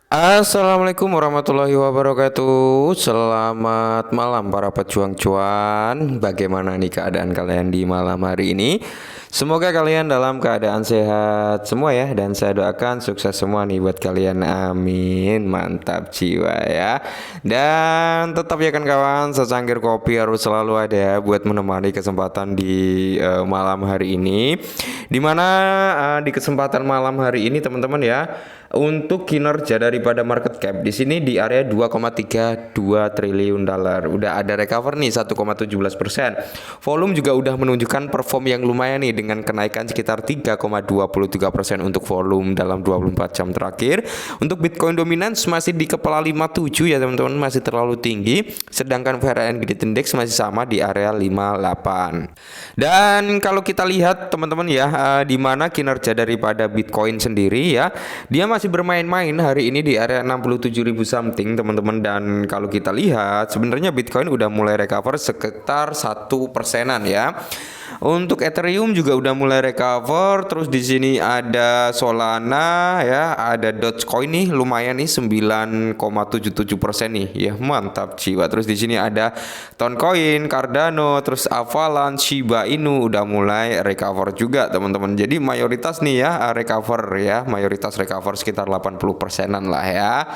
Assalamualaikum warahmatullahi wabarakatuh. Selamat malam para pejuang cuan. Bagaimana nih keadaan kalian di malam hari ini? Semoga kalian dalam keadaan sehat semua ya. Dan saya doakan sukses semua nih buat kalian. Amin. Mantap jiwa ya. Dan tetap ya kan kawan, secangkir kopi harus selalu ada buat menemani kesempatan di malam hari ini. Dimana di kesempatan malam hari ini teman-teman ya, untuk kinerja daripada market cap di sini di area 2,32 triliun dolar. Udah ada recover nih 1,17%. Volume juga udah menunjukkan perform yang lumayan nih dengan kenaikan sekitar 3,23% untuk volume dalam 24 jam terakhir. Untuk Bitcoin dominance masih di kepala 57 ya teman-teman, masih terlalu tinggi. Sedangkan VRN Grid Index masih sama di area 58. Dan kalau kita lihat teman-teman ya, di mana kinerja daripada Bitcoin sendiri ya, dia masih bermain-main hari ini di area 67.000 something teman-teman. Dan kalau kita lihat sebenarnya Bitcoin udah mulai recover sekitar 1%-an ya. Untuk Ethereum juga udah mulai recover. Terus di sini ada Solana ya, ada Dogecoin nih lumayan nih 9,77% nih ya, mantap jiwa. Terus di sini ada Toncoin, Cardano, terus Avalanche, Shiba Inu udah mulai recover juga teman-teman. Jadi mayoritas nih ya recover ya, mayoritas recover sekitar 80%-an lah ya.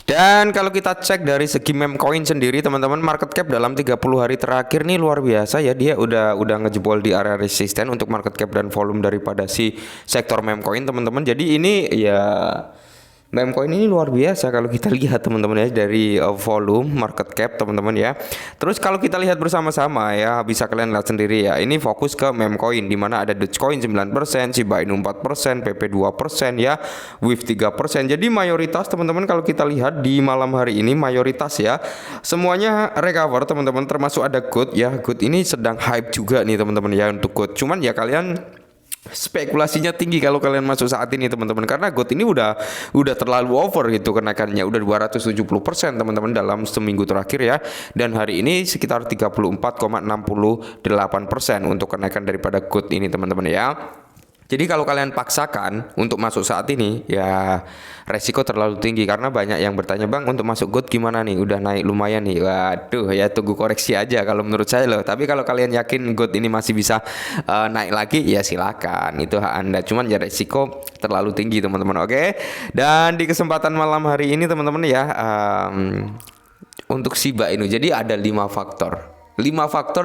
Dan kalau kita cek dari segi meme coin sendiri teman-teman, market cap dalam 30 hari terakhir nih luar biasa ya. Dia udah ngejebol di area resisten untuk market cap dan volume daripada si sektor meme coin teman-teman. Jadi ini ya, meme coin ini luar biasa kalau kita lihat teman-teman ya, dari volume, market cap teman-teman ya. Terus kalau kita lihat bersama-sama ya, bisa kalian lihat sendiri ya. Ini fokus ke meme coin di mana ada Dogecoin 9%, Shiba Inu 4%, PP 2% ya, WIF 3%. Jadi mayoritas teman-teman kalau kita lihat di malam hari ini mayoritas ya semuanya recover teman-teman, termasuk ada GOAT ya. GOAT ini sedang hype juga nih teman-teman ya untuk GOAT. Cuman ya kalian spekulasinya tinggi kalau kalian masuk saat ini teman-teman, karena GOAT ini udah terlalu over gitu kenaikannya, udah 270% teman-teman dalam seminggu terakhir ya. Dan hari ini sekitar 34,68% untuk kenaikan daripada GOAT ini teman-teman ya. Jadi kalau kalian paksakan untuk masuk saat ini ya resiko terlalu tinggi, karena banyak yang bertanya, "Bang, untuk masuk GOAT gimana nih? Udah naik lumayan nih." Waduh ya, tunggu koreksi aja kalau menurut saya loh. Tapi kalau kalian yakin GOAT ini masih bisa naik lagi ya silakan, itu hak Anda. Cuman ya resiko terlalu tinggi teman-teman. Oke. Dan di kesempatan malam hari ini teman-teman ya, untuk Shiba Inu jadi ada 5 faktor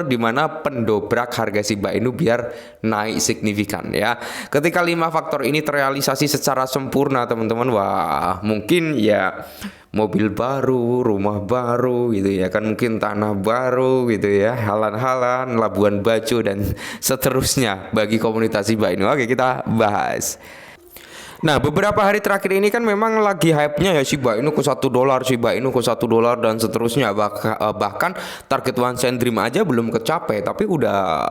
di mana pendobrak harga Shiba Inu biar naik signifikan ya. Ketika 5 faktor ini terrealisasi secara sempurna teman-teman, wah mungkin ya mobil baru, rumah baru gitu ya kan, mungkin tanah baru gitu ya, Halan-Halan, Labuan Bajo dan seterusnya bagi komunitas Shiba Inu. Oke, kita bahas. Nah, beberapa hari terakhir ini kan memang lagi hype-nya ya Shiba Inu ke $1, Shiba Inu ke $1 dan seterusnya. Bahkan target one cent dream aja belum kecapai, tapi udah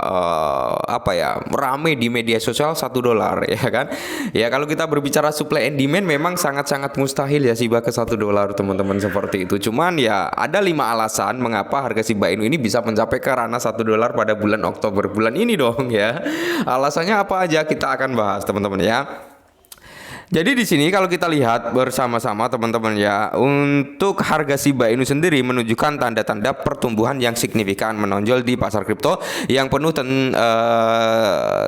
rame di media sosial $1 ya kan. Ya kalau kita berbicara supply and demand memang sangat-sangat mustahil ya Shiba ke $1 teman-teman, seperti itu. Cuman ya ada 5 alasan mengapa harga Shiba Inu ini bisa mencapai ke ranah $1 pada bulan Oktober bulan ini dong ya. Alasannya apa aja kita akan bahas teman-teman ya. Jadi di sini kalau kita lihat bersama-sama teman-teman ya, untuk harga Shiba Inu sendiri menunjukkan tanda-tanda pertumbuhan yang signifikan menonjol di pasar kripto yang penuh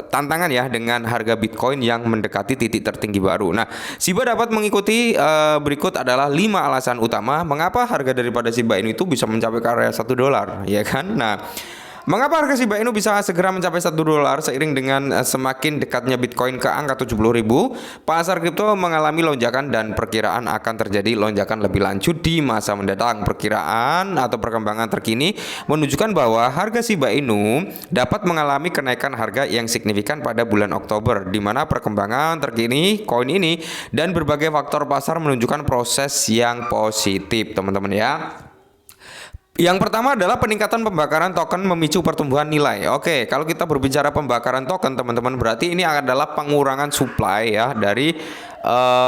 tantangan ya, dengan harga Bitcoin yang mendekati titik tertinggi baru. Nah, Shiba dapat mengikuti berikut adalah 5 alasan utama mengapa harga daripada Shiba Inu itu bisa mencapai ke area $1 ya kan. Nah, mengapa harga Shiba Inu bisa segera mencapai $1 seiring dengan semakin dekatnya Bitcoin ke angka 70.000? Pasar kripto mengalami lonjakan dan perkiraan akan terjadi lonjakan lebih lanjut di masa mendatang. Perkiraan atau perkembangan terkini menunjukkan bahwa harga Shiba Inu dapat mengalami kenaikan harga yang signifikan pada bulan Oktober, di mana perkembangan terkini koin ini dan berbagai faktor pasar menunjukkan proses yang positif teman-teman ya. Yang pertama adalah peningkatan pembakaran token memicu pertumbuhan nilai. Oke, kalau kita berbicara pembakaran token teman-teman, berarti ini adalah pengurangan supply ya dari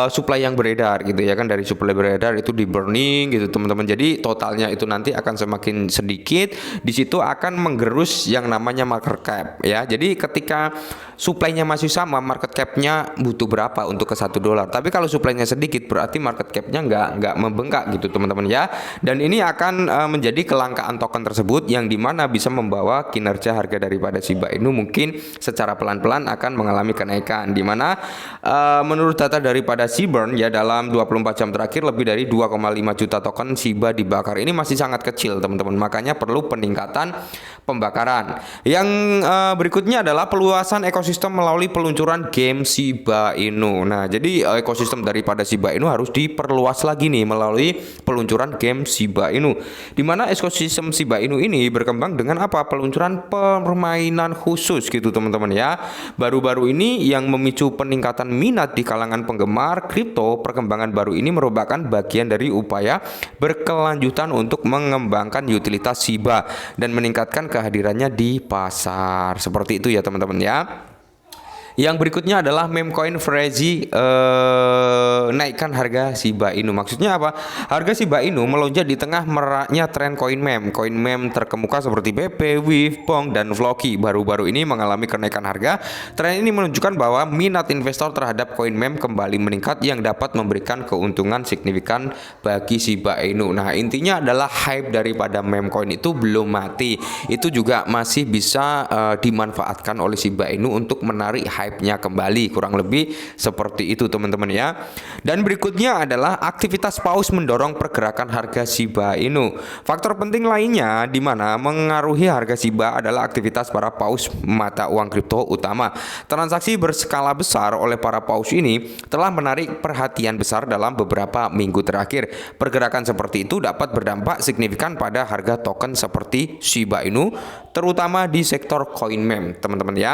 supply yang beredar gitu ya kan, dari supply beredar itu di burning gitu teman-teman. Jadi totalnya itu nanti akan semakin sedikit, di situ akan menggerus yang namanya market cap ya. Jadi ketika supply-nya masih sama, market cap-nya butuh berapa untuk ke $1. Tapi kalau supply-nya sedikit berarti market cap-nya nggak membengkak gitu teman-teman ya. Dan ini akan menjadi kelangkaan token tersebut, yang dimana bisa membawa kinerja harga daripada Shiba Inu mungkin secara pelan-pelan akan mengalami kenaikan, dimana menurut data daripada Seaburn ya, dalam 24 jam terakhir lebih dari 2,5 juta token Shiba dibakar. Ini masih sangat kecil teman-teman, makanya perlu peningkatan pembakaran. Yang berikutnya adalah peluasan ekosistem melalui peluncuran game Shiba Inu. Nah, jadi ekosistem daripada Shiba Inu harus diperluas lagi nih melalui peluncuran game Shiba Inu, dimana ekosistem Shiba Inu ini berkembang dengan apa? Peluncuran permainan khusus gitu teman-teman ya. Baru-baru ini yang memicu peningkatan minat di kalangan penggemar kripto, perkembangan baru ini merupakan bagian dari upaya berkelanjutan untuk mengembangkan utilitas Shiba dan meningkatkan kehadirannya di pasar. Seperti itu ya teman-teman ya. Yang berikutnya adalah meme coin Frenzy naikkan harga Shiba Inu. Maksudnya apa? Harga Shiba Inu melonjak di tengah meraknya tren koin meme. Koin meme terkemuka seperti BP, Wave, Pong, dan Floki baru-baru ini mengalami kenaikan harga. Tren ini menunjukkan bahwa minat investor terhadap koin meme kembali meningkat, yang dapat memberikan keuntungan signifikan bagi Shiba Inu. Nah, intinya adalah hype daripada meme coin itu belum mati. Itu juga masih bisa dimanfaatkan oleh Shiba Inu untuk menarik hype-nya kembali, kurang lebih seperti itu teman-teman ya. Dan berikutnya adalah aktivitas paus mendorong pergerakan harga Shiba Inu. Faktor penting lainnya di mana mengaruhi harga Shiba adalah aktivitas para paus mata uang kripto utama. Transaksi berskala besar oleh para paus ini telah menarik perhatian besar dalam beberapa minggu terakhir. Pergerakan seperti itu dapat berdampak signifikan pada harga token seperti Shiba Inu, terutama di sektor coin meme teman-teman ya.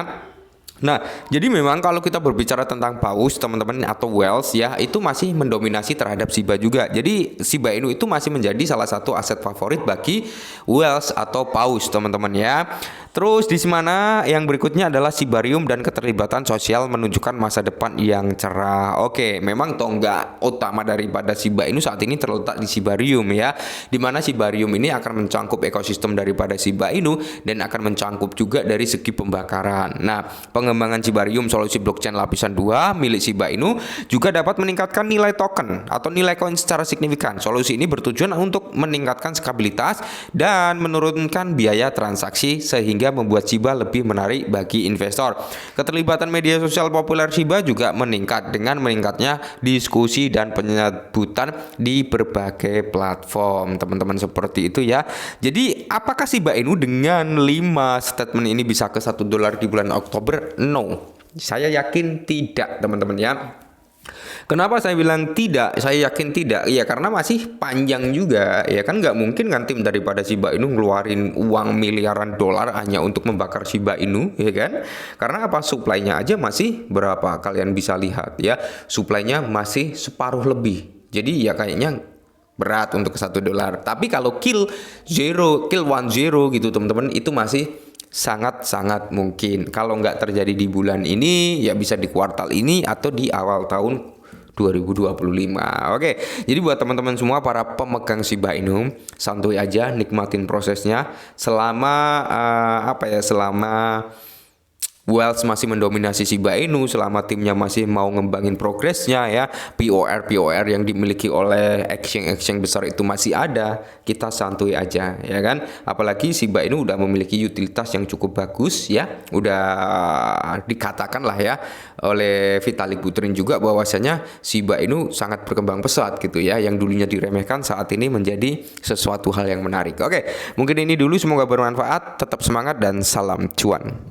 Nah, jadi memang kalau kita berbicara tentang paus teman-teman atau whales ya, itu masih mendominasi terhadap Shiba juga. Jadi Shiba Inu itu masih menjadi salah satu aset favorit bagi whales atau paus teman-teman ya. Terus di mana yang berikutnya adalah Shibarium dan keterlibatan sosial menunjukkan masa depan yang cerah. Oke, memang tonggak utama daripada Shiba Inu saat ini terletak di Shibarium ya, di mana Shibarium ini akan mencangkup ekosistem daripada Shiba Inu dan akan mencangkup juga dari segi pembakaran. Nah, pengembangan Shibarium solusi blockchain lapisan 2 milik Shiba Inu juga dapat meningkatkan nilai token atau nilai koin secara signifikan. Solusi ini bertujuan untuk meningkatkan stabilitas dan menurunkan biaya transaksi sehingga membuat Shiba lebih menarik bagi investor. Keterlibatan media sosial populer Shiba juga meningkat dengan meningkatnya diskusi dan penyebutan di berbagai platform. Teman-teman seperti itu ya. Jadi apakah Shiba Inu dengan 5 statement ini bisa ke $1 di bulan Oktober? No. Saya yakin tidak teman-teman ya. Kenapa saya bilang tidak? Saya yakin tidak. Ya karena masih panjang juga. Ya kan nggak mungkin kan tim daripada Shiba Inu ngeluarin uang miliaran dolar hanya untuk membakar Shiba Inu, ya kan? Karena apa? Supply-nya aja masih berapa? Kalian bisa lihat ya. Supply-nya masih separuh lebih. Jadi ya kayaknya berat untuk $1. Tapi kalau kill 10 gitu teman-teman, itu masih sangat-sangat mungkin. Kalau nggak terjadi di bulan ini, ya bisa di kuartal ini atau di awal tahun 2025. Oke, jadi buat teman-teman semua para pemegang Shiba Inu, santuy aja, nikmatin prosesnya selama selama Whales masih mendominasi Shiba Inu, selama timnya masih mau ngembangin progresnya ya, POR yang dimiliki oleh exchange besar itu masih ada, kita santuy aja ya kan. Apalagi Shiba Inu udah memiliki utilitas yang cukup bagus ya, udah dikatakan lah ya oleh Vitalik Buterin juga bahwasanya Shiba Inu sangat berkembang pesat gitu ya, yang dulunya diremehkan saat ini menjadi sesuatu hal yang menarik. Oke, mungkin ini dulu, semoga bermanfaat, tetap semangat dan salam cuan.